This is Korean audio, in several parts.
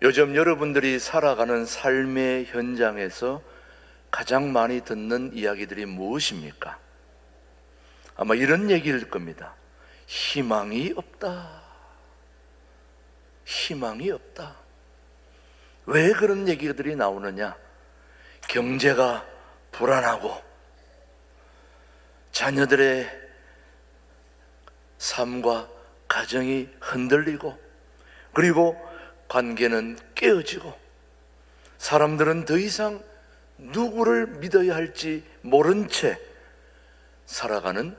요즘 여러분들이 살아가는 삶의 현장에서 가장 많이 듣는 이야기들이 무엇입니까? 아마 이런 얘기일 겁니다. 희망이 없다. 희망이 없다. 왜 그런 얘기들이 나오느냐? 경제가 불안하고 자녀들의 삶과 가정이 흔들리고, 그리고 관계는 깨어지고, 사람들은 더 이상 누구를 믿어야 할지 모른 채 살아가는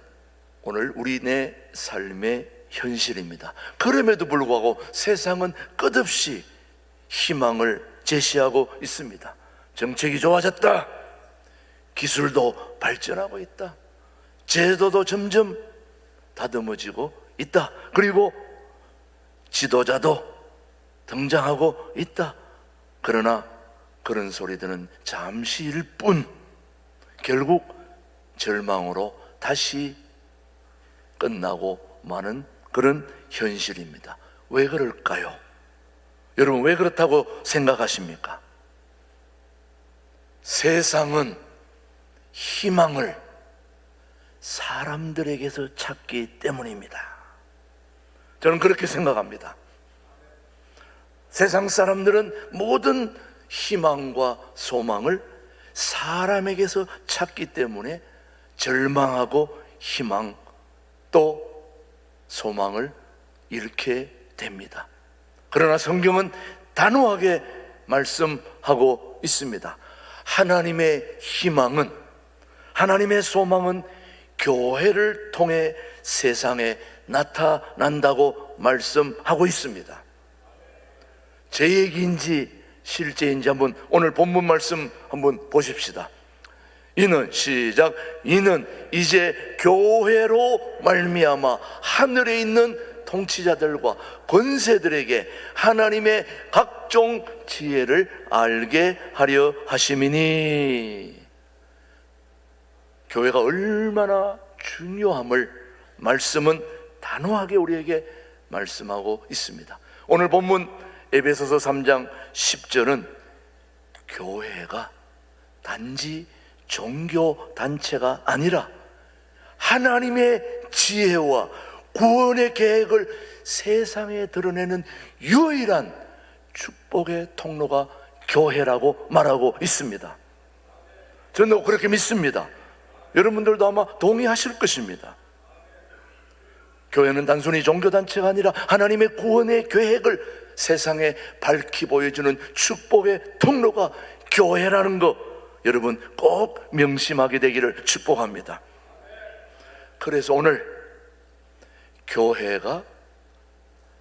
오늘 우리네 삶의 현실입니다. 그럼에도 불구하고 세상은 끝없이 희망을 제시하고 있습니다. 정책이 좋아졌다. 기술도 발전하고 있다. 제도도 점점 다듬어지고 있다. 그리고 지도자도 등장하고 있다. 그러나 그런 소리들은 잠시일 뿐 결국 절망으로 다시 끝나고 마는 그런 현실입니다. 왜 그럴까요? 여러분, 왜 그렇다고 생각하십니까? 세상은 희망을 사람들에게서 찾기 때문입니다. 저는 그렇게 생각합니다. 세상 사람들은 모든 희망과 소망을 사람에게서 찾기 때문에 절망하고 희망 또 소망을 잃게 됩니다. 그러나 성경은 단호하게 말씀하고 있습니다. 하나님의 희망은, 하나님의 소망은 교회를 통해 세상에 나타난다고 말씀하고 있습니다. 제 얘기인지 실제인지 한번 오늘 본문 말씀 한번 보십시다. 이는 시작. 이는 이제 교회로 말미암아 하늘에 있는 통치자들과 권세들에게 하나님의 각종 지혜를 알게 하려 하심이니. 교회가 얼마나 중요함을 말씀은 단호하게 우리에게 말씀하고 있습니다. 오늘 본문 에베소서 3장 10절은 교회가 단지 종교단체가 아니라 하나님의 지혜와 구원의 계획을 세상에 드러내는 유일한 축복의 통로가 교회라고 말하고 있습니다. 저는 그렇게 믿습니다. 여러분들도 아마 동의하실 것입니다. 교회는 단순히 종교단체가 아니라 하나님의 구원의 계획을 세상에 밝히 보여주는 축복의 통로가 교회라는 거, 여러분 꼭 명심하게 되기를 축복합니다. 그래서 오늘 교회가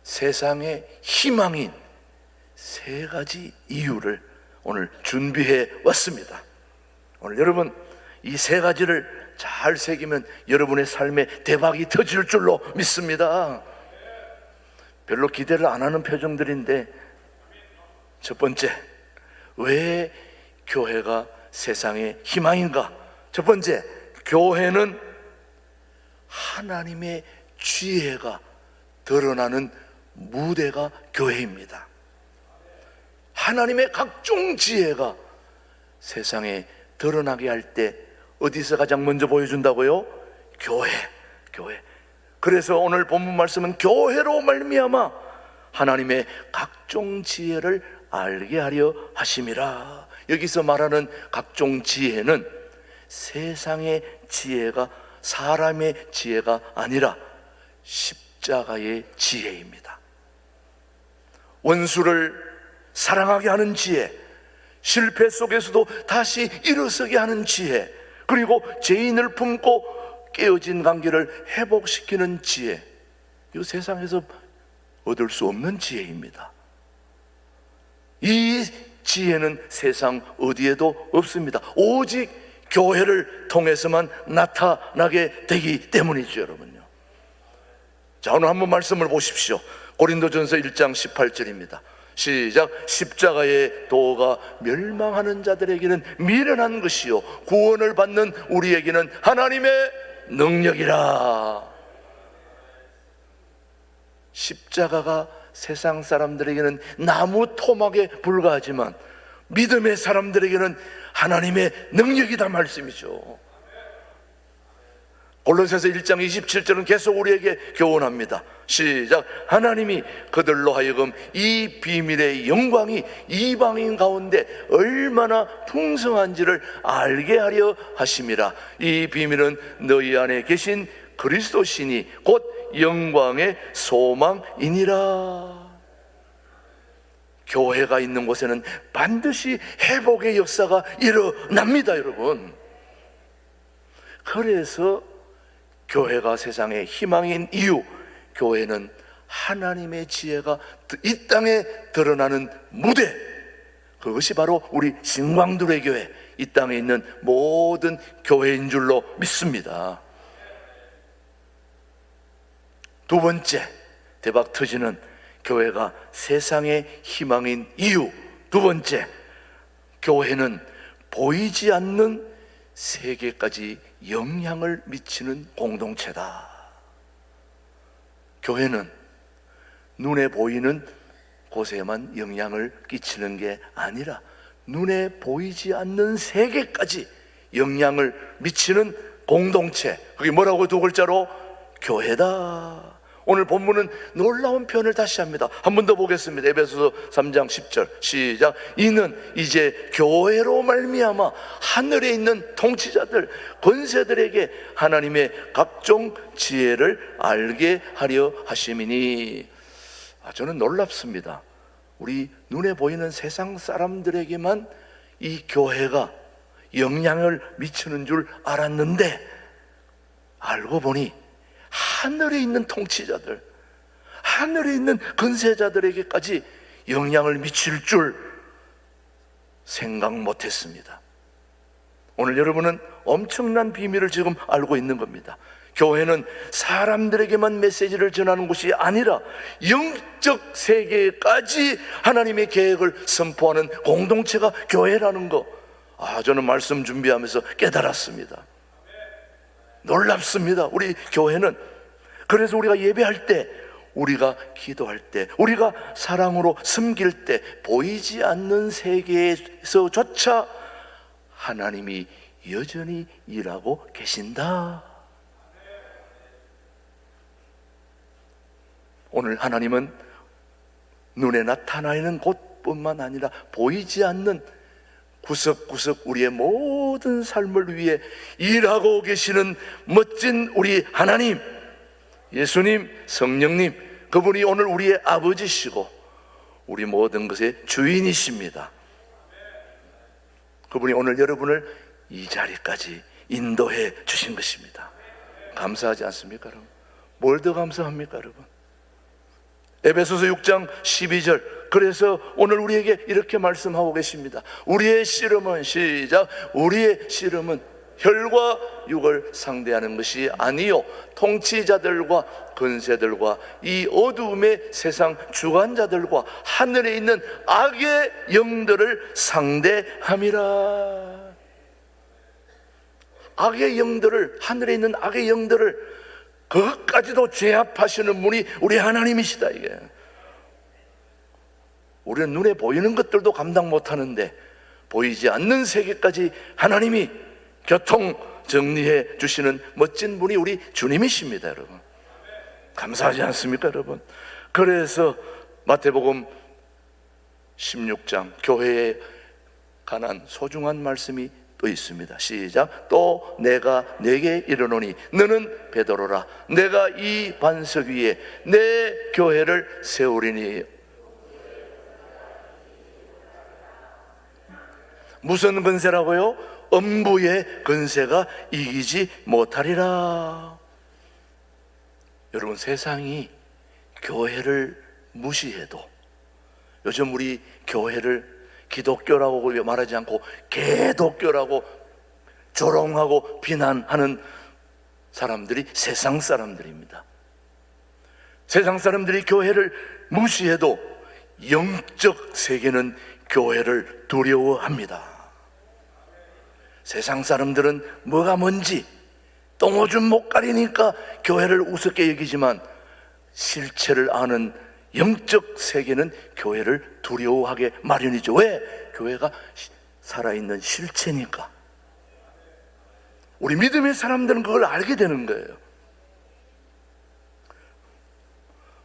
세상의 희망인 세 가지 이유를 오늘 준비해 왔습니다. 오늘 여러분 이 세 가지를 잘 새기면 여러분의 삶에 대박이 터질 줄로 믿습니다. 별로 기대를 안 하는 표정들인데, 첫 번째, 왜 교회가 세상의 희망인가? 첫 번째, 교회는 하나님의 지혜가 드러나는 무대가 교회입니다. 하나님의 각종 지혜가 세상에 드러나게 할 때 어디서 가장 먼저 보여준다고요? 교회. 그래서 오늘 본문 말씀은 교회로 말미암아 하나님의 각종 지혜를 알게 하려 하심이라. 여기서 말하는 각종 지혜는 세상의 지혜가, 사람의 지혜가 아니라 십자가의 지혜입니다. 원수를 사랑하게 하는 지혜, 실패 속에서도 다시 일어서게 하는 지혜, 그리고 죄인을 품고 깨어진 관계를 회복시키는 지혜, 이 세상에서 얻을 수 없는 지혜입니다. 이 지혜는 세상 어디에도 없습니다. 오직 교회를 통해서만 나타나게 되기 때문이죠, 여러분요. 자, 오늘 한번 말씀을 보십시오. 고린도전서 1장 18절입니다. 시작. 십자가의 도가 멸망하는 자들에게는 미련한 것이요 구원을 받는 우리에게는 하나님의 능력이라. 십자가가 세상 사람들에게는 나무 토막에 불과하지만 믿음의 사람들에게는 하나님의 능력이다 말씀이죠. 골로새서 1장 27절은 계속 우리에게 교훈합니다. 시작. 하나님이 그들로 하여금 이 비밀의 영광이 이방인 가운데 얼마나 풍성한지를 알게 하려 하심이라. 이 비밀은 너희 안에 계신 그리스도시니 곧 영광의 소망이니라. 교회가 있는 곳에는 반드시 회복의 역사가 일어납니다, 여러분. 그래서 교회가 세상의 희망인 이유, 교회는 하나님의 지혜가 이 땅에 드러나는 무대, 그것이 바로 우리 신광두레 교회, 이 땅에 있는 모든 교회인 줄로 믿습니다. 두 번째, 대박 터지는 교회가 세상의 희망인 이유, 두 번째, 교회는 보이지 않는 세계까지 영향을 미치는 공동체다. 교회는 눈에 보이는 곳에만 영향을 끼치는 게 아니라 눈에 보이지 않는 세계까지 영향을 미치는 공동체, 그게 뭐라고 두 글자로? 교회다. 오늘 본문은 놀라운 표현을 다시 합니다. 한 번 더 보겠습니다. 에베소서 3장 10절 시작. 이는 이제 교회로 말미암아 하늘에 있는 통치자들 권세들에게 하나님의 각종 지혜를 알게 하려 하심이니. 저는 놀랍습니다. 우리 눈에 보이는 세상 사람들에게만 이 교회가 영향을 미치는 줄 알았는데 알고 보니 하늘에 있는 통치자들, 하늘에 있는 권세자들에게까지 영향을 미칠 줄 생각 못했습니다. 오늘 여러분은 엄청난 비밀을 지금 알고 있는 겁니다. 교회는 사람들에게만 메시지를 전하는 곳이 아니라 영적 세계까지 하나님의 계획을 선포하는 공동체가 교회라는 거, 저는 말씀 준비하면서 깨달았습니다. 놀랍습니다. 우리 교회는. 그래서 우리가 예배할 때, 우리가 기도할 때, 우리가 사랑으로 섬길 때 보이지 않는 세계에서조차 하나님이 여전히 일하고 계신다. 오늘 하나님은 눈에 나타나 있는 곳뿐만 아니라 보이지 않는 구석구석 우리의 모든 삶을 위해 일하고 계시는 멋진 우리 하나님, 예수님, 성령님, 그분이 오늘 우리의 아버지시고 우리 모든 것의 주인이십니다. 그분이 오늘 여러분을 이 자리까지 인도해 주신 것입니다. 감사하지 않습니까, 여러분? 뭘 더 감사합니까, 여러분? 에베소서 6장 12절, 그래서 오늘 우리에게 이렇게 말씀하고 계십니다. 우리의 씨름은, 시작, 우리의 씨름은 혈과 육을 상대하는 것이 아니요 통치자들과 권세들과 이 어두움의 세상 주관자들과 하늘에 있는 악의 영들을 상대함이라. 악의 영들을, 하늘에 있는 악의 영들을 그것까지도 제압하시는 분이 우리 하나님이시다. 이게 우리는 눈에 보이는 것들도 감당 못하는데 보이지 않는 세계까지 하나님이 교통 정리해 주시는 멋진 분이 우리 주님이십니다. 여러분, 감사하지 않습니까, 여러분? 그래서 마태복음 16장 교회에 관한 소중한 말씀이 또 있습니다. 시작. 또 내가 네게 이르노니 너는 베드로라. 내가 이 반석 위에 내 교회를 세우리니. 무슨 권세라고요? 음부의 권세가 이기지 못하리라. 여러분, 세상이 교회를 무시해도, 요즘 우리 교회를 기독교라고 말하지 않고 개독교라고 조롱하고 비난하는 사람들이 세상 사람들입니다. 세상 사람들이 교회를 무시해도 영적 세계는 교회를 두려워합니다. 세상 사람들은 뭐가 뭔지 똥오줌 못 가리니까 교회를 우습게 여기지만 실체를 아는 영적 세계는 교회를 두려워하게 마련이죠. 왜? 교회가 살아있는 실체니까. 우리 믿음의 사람들은 그걸 알게 되는 거예요.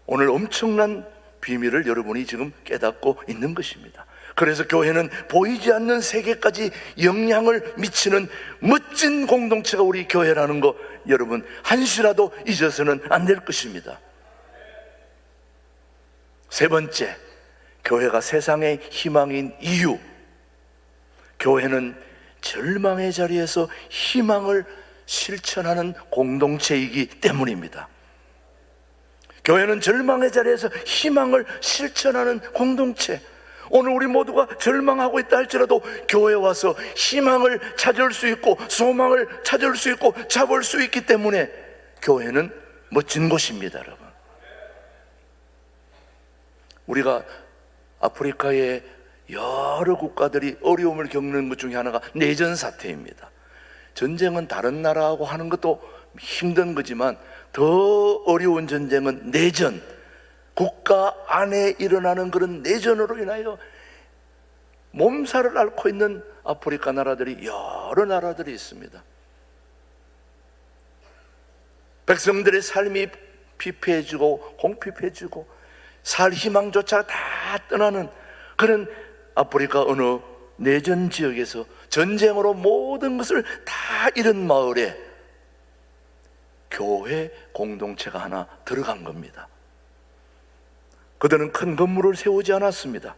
오늘 엄청난 비밀을 여러분이 지금 깨닫고 있는 것입니다. 그래서 교회는 보이지 않는 세계까지 영향을 미치는 멋진 공동체가 우리 교회라는 거 여러분 한시라도 잊어서는 안 될 것입니다. 세 번째, 교회가 세상의 희망인 이유. 교회는 절망의 자리에서 희망을 실천하는 공동체이기 때문입니다. 교회는 절망의 자리에서 희망을 실천하는 공동체. 오늘 우리 모두가 절망하고 있다 할지라도 교회에 와서 희망을 찾을 수 있고 소망을 찾을 수 있고 잡을 수 있기 때문에 교회는 멋진 곳입니다. 여러분, 우리가 아프리카의 여러 국가들이 어려움을 겪는 것 중에 하나가 내전 사태입니다. 전쟁은 다른 나라하고 하는 것도 힘든 거지만 더 어려운 전쟁은 내전, 국가 안에 일어나는 그런 내전으로 인하여 몸살을 앓고 있는 아프리카 나라들이 여러 나라들이 있습니다. 백성들의 삶이 피폐해지고 공피폐해지고 살 희망조차 다 떠나는 그런 아프리카 어느 내전 지역에서 전쟁으로 모든 것을 다 잃은 마을에 교회 공동체가 하나 들어간 겁니다. 그들은 큰 건물을 세우지 않았습니다.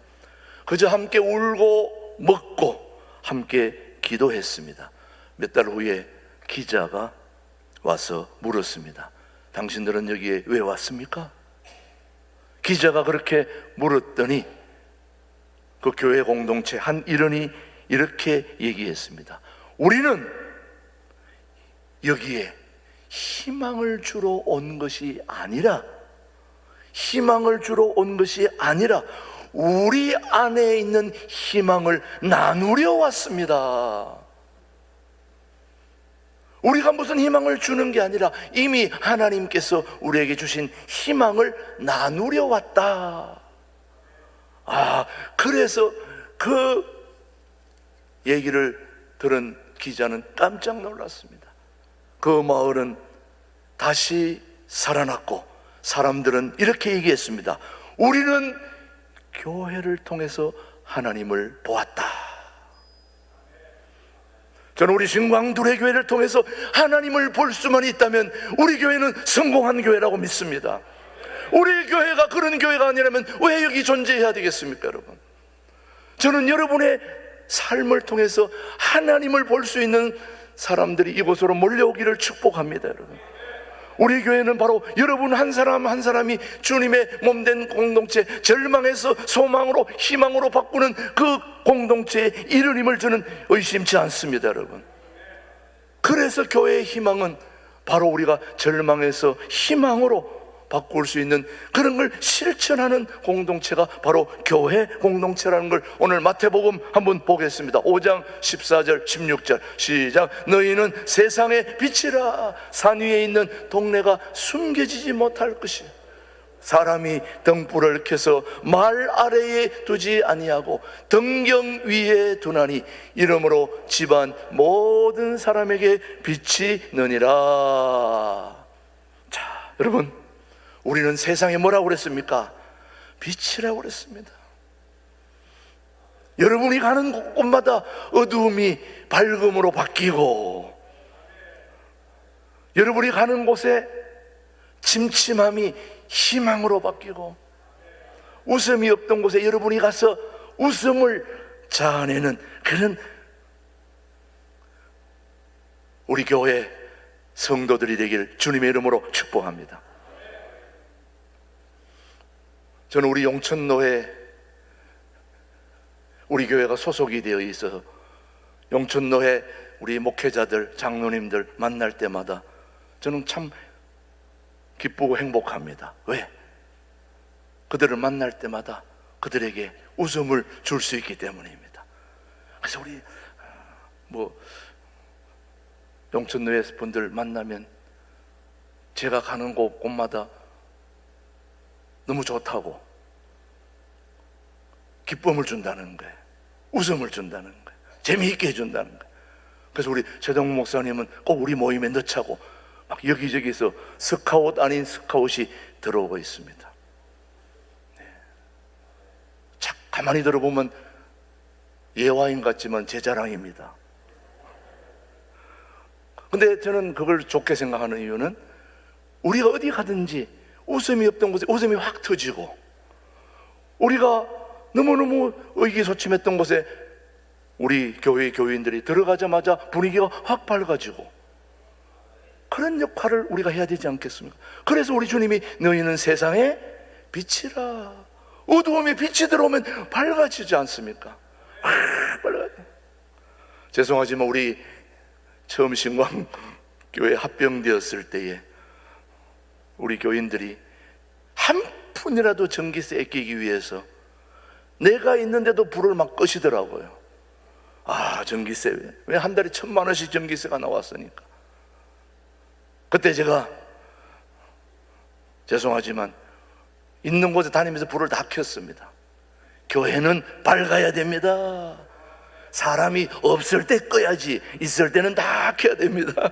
그저 함께 울고 먹고 함께 기도했습니다. 몇 달 후에 기자가 와서 물었습니다. 당신들은 여기에 왜 왔습니까? 기자가 그렇게 물었더니 그 교회 공동체 한 일원이 이렇게 얘기했습니다. 우리는 여기에 희망을 주러 온 것이 아니라 우리 안에 있는 희망을 나누려 왔습니다. 우리가 무슨 희망을 주는 게 아니라 이미 하나님께서 우리에게 주신 희망을 나누려 왔다. 그래서 그 얘기를 들은 기자는 깜짝 놀랐습니다. 그 마을은 다시 살아났고 사람들은 이렇게 얘기했습니다. 우리는 교회를 통해서 하나님을 보았다. 저는 우리 신광두레 교회를 통해서 하나님을 볼 수만 있다면 우리 교회는 성공한 교회라고 믿습니다. 우리 교회가 그런 교회가 아니라면 왜 여기 존재해야 되겠습니까, 여러분? 저는 여러분의 삶을 통해서 하나님을 볼 수 있는 사람들이 이곳으로 몰려오기를 축복합니다, 여러분. 우리 교회는 바로 여러분 한 사람 한 사람이 주님의 몸된 공동체, 절망에서 소망으로 희망으로 바꾸는 그 공동체의 일원임을 저는 의심치 않습니다, 여러분. 그래서 교회의 희망은 바로 우리가 절망에서 희망으로 바꿀 수 있는 그런 걸 실천하는 공동체가 바로 교회 공동체라는 걸 오늘 마태복음 한번 보겠습니다. 5장 14절 16절 시작. 너희는 세상의 빛이라. 산 위에 있는 동네가 숨겨지지 못할 것이요 사람이 등불을 켜서 말 아래에 두지 아니하고 등경 위에 두나니 이러므로 집안 모든 사람에게 빛이 느니라. 자, 여러분, 우리는 세상에 뭐라고 그랬습니까? 빛이라고 그랬습니다. 여러분이 가는 곳마다 어두움이 밝음으로 바뀌고, 여러분이 가는 곳에 침침함이 희망으로 바뀌고, 웃음이 없던 곳에 여러분이 가서 웃음을 자아내는 그런 우리 교회 성도들이 되길 주님의 이름으로 축복합니다. 저는 우리 용천노회, 우리 교회가 소속이 되어 있어서 용천노회 우리 목회자들, 장로님들 만날 때마다 저는 참 기쁘고 행복합니다. 왜? 그들을 만날 때마다 그들에게 웃음을 줄 수 있기 때문입니다. 그래서 우리 용천노회 분들 만나면 제가 가는 곳마다 너무 좋다고 기쁨을 준다는 거예요. 웃음을 준다는 거예요. 재미있게 해준다는 거예요. 그래서 우리 최동욱 목사님은 꼭 우리 모임에 넣자고 막 여기저기서 스카웃 아닌 스카웃이 들어오고 있습니다. 가만히 들어보면 예화인 같지만 제 자랑입니다. 근데 저는 그걸 좋게 생각하는 이유는 우리가 어디 가든지 웃음이 없던 곳에 웃음이 확 터지고, 우리가 너무너무 의기소침했던 곳에 우리 교회 교인들이 들어가자마자 분위기가 확 밝아지고, 그런 역할을 우리가 해야 되지 않겠습니까? 그래서 우리 주님이 너희는 세상의 빛이라. 어두움에 빛이 들어오면 밝아지지 않습니까? 밝아져. 죄송하지만 우리 처음 신광교회 합병되었을 때에 우리 교인들이 한 푼이라도 전기세 아끼기 위해서 내가 있는데도 불을 막 끄시더라고요. 아, 전기세 왜 한 달에 1,000만 원씩 전기세가 나왔으니까. 그때 제가 죄송하지만 있는 곳에 다니면서 불을 다 켰습니다. 교회는 밝아야 됩니다. 사람이 없을 때 꺼야지, 있을 때는 다 켜야 됩니다.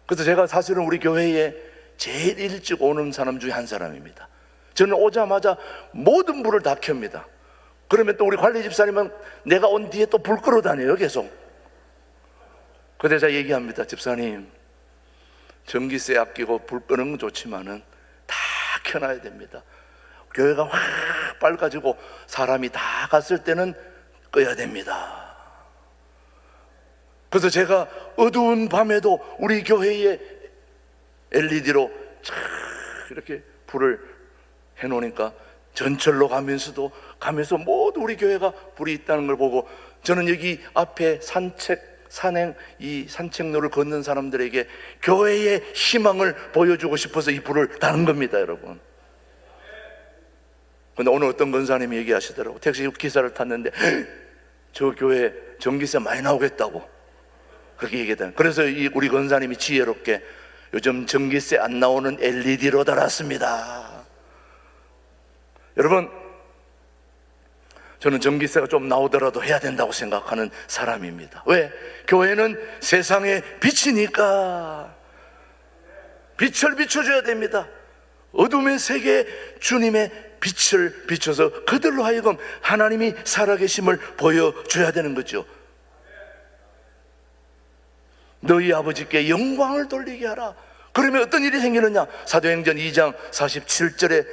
그래서 제가 사실은 우리 교회에 제일 일찍 오는 사람 중에 한 사람입니다. 저는 오자마자 모든 불을 다 켭니다. 그러면 또 우리 관리 집사님은 내가 온 뒤에 또 불 끄러 다녀요, 계속. 그때 제가 얘기합니다. 집사님, 전기세 아끼고 불 끄는 건 좋지만은 다 켜놔야 됩니다. 교회가 확 밝아지고 사람이 다 갔을 때는 꺼야 됩니다. 그래서 제가 어두운 밤에도 우리 교회에 LED로 이렇게 불을 해놓으니까 전철로 가면서 모두 우리 교회가 불이 있다는 걸 보고, 저는 여기 앞에 산행, 이 산책로를 걷는 사람들에게 교회의 희망을 보여주고 싶어서 이 불을 다는 겁니다, 여러분. 근데 오늘 어떤 권사님이 얘기하시더라고. 택시 기사를 탔는데 저 교회 전기세 많이 나오겠다고 그렇게 얘기했다. 그래서 우리 권사님이 지혜롭게 요즘 전기세 안 나오는 LED로 달았습니다. 여러분, 저는 전기세가 좀 나오더라도 해야 된다고 생각하는 사람입니다. 왜? 교회는 세상의 빛이니까 빛을 비춰줘야 됩니다. 어둠의 세계에 주님의 빛을 비춰서 그들로 하여금 하나님이 살아계심을 보여줘야 되는 거죠. 너희 아버지께 영광을 돌리게 하라. 그러면 어떤 일이 생기느냐? 사도행전 2장 47절에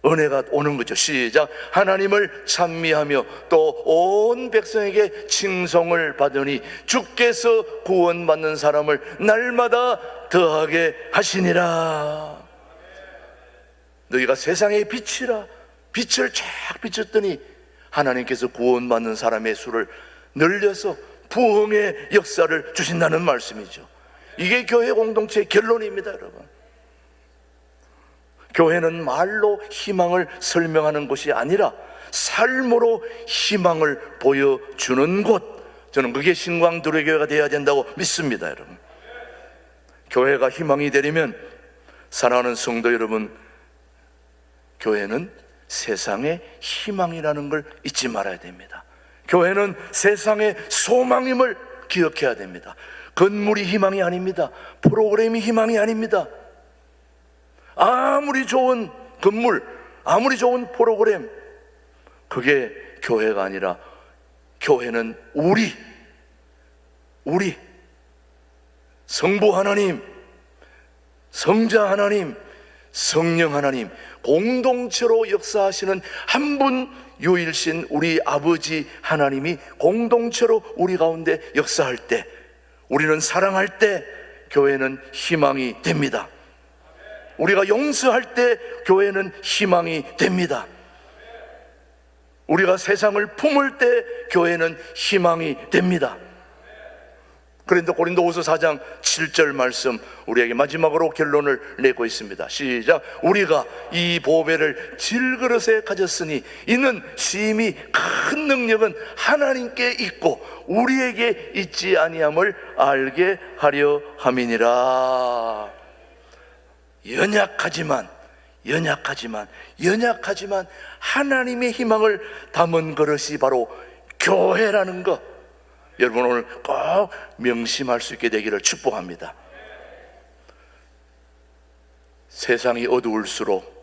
은혜가 오는 거죠. 시작. 하나님을 찬미하며 또 온 백성에게 칭송을 받으니 주께서 구원받는 사람을 날마다 더하게 하시니라. 너희가 세상의 빛이라. 빛을 쫙 비췄더니 하나님께서 구원받는 사람의 수를 늘려서 부흥의 역사를 주신다는 말씀이죠. 이게 교회 공동체의 결론입니다, 여러분. 교회는 말로 희망을 설명하는 곳이 아니라 삶으로 희망을 보여주는 곳. 저는 그게 신광두레교회가 되어야 된다고 믿습니다, 여러분. 교회가 희망이 되려면, 사랑하는 성도 여러분, 교회는 세상의 희망이라는 걸 잊지 말아야 됩니다. 교회는 세상의 소망임을 기억해야 됩니다. 건물이 희망이 아닙니다. 프로그램이 희망이 아닙니다. 아무리 좋은 건물, 아무리 좋은 프로그램, 그게 교회가 아니라 교회는 우리 성부 하나님, 성자 하나님, 성령 하나님 공동체로 역사하시는 한 분 유일신 우리 아버지 하나님이 공동체로 우리 가운데 역사할 때, 우리는 사랑할 때 교회는 희망이 됩니다. 우리가 용서할 때 교회는 희망이 됩니다. 우리가 세상을 품을 때 교회는 희망이 됩니다. 그런데 고린도후서 4장 7절 말씀, 우리에게 마지막으로 결론을 내고 있습니다. 시작. 우리가 이 보배를 질그릇에 가졌으니 이는 심히 큰 능력은 하나님께 있고 우리에게 있지 아니함을 알게 하려 함이니라. 연약하지만 연약하지만 하나님의 희망을 담은 그릇이 바로 교회라는 것, 여러분 오늘 꼭 명심할 수 있게 되기를 축복합니다. 세상이 어두울수록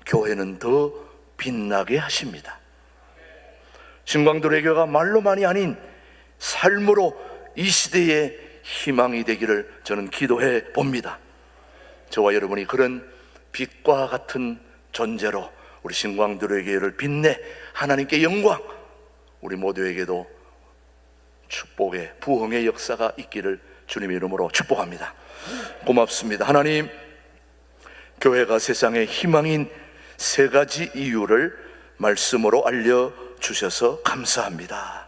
교회는 더 빛나게 하십니다. 신광도의 교회가 말로만이 아닌 삶으로 이 시대의 희망이 되기를 저는 기도해 봅니다. 저와 여러분이 그런 빛과 같은 존재로 우리 신광도의 교회를 빛내 하나님께 영광, 우리 모두에게도 축복의 부흥의 역사가 있기를 주님의 이름으로 축복합니다. 고맙습니다. 하나님, 교회가 세상의 희망인 세 가지 이유를 말씀으로 알려주셔서 감사합니다.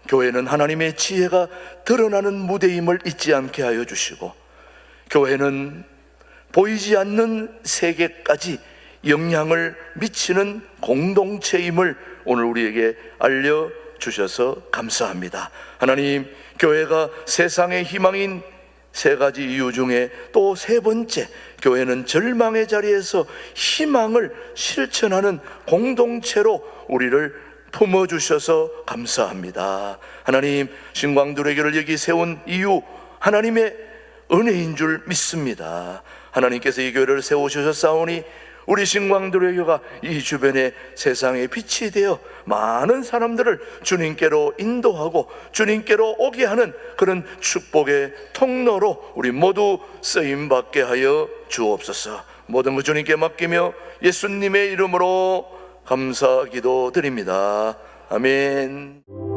교회는 하나님의 지혜가 드러나는 무대임을 잊지 않게 하여 주시고, 교회는 보이지 않는 세계까지 영향을 미치는 공동체임을 오늘 우리에게 알려주셔서 감사합니다. 하나님, 교회가 세상의 희망인 세 가지 이유 중에 또 세 번째, 교회는 절망의 자리에서 희망을 실천하는 공동체로 우리를 품어주셔서 감사합니다. 하나님, 신광도의 교회를 여기 세운 이유, 하나님의 은혜인 줄 믿습니다. 하나님께서 이 교회를 세우셨사오니 우리 신광도의 교회가 이 주변의 세상의 빛이 되어 많은 사람들을 주님께로 인도하고 주님께로 오게 하는 그런 축복의 통로로 우리 모두 쓰임받게 하여 주옵소서. 모든 것 주님께 맡기며 예수님의 이름으로 감사 기도 드립니다. 아멘.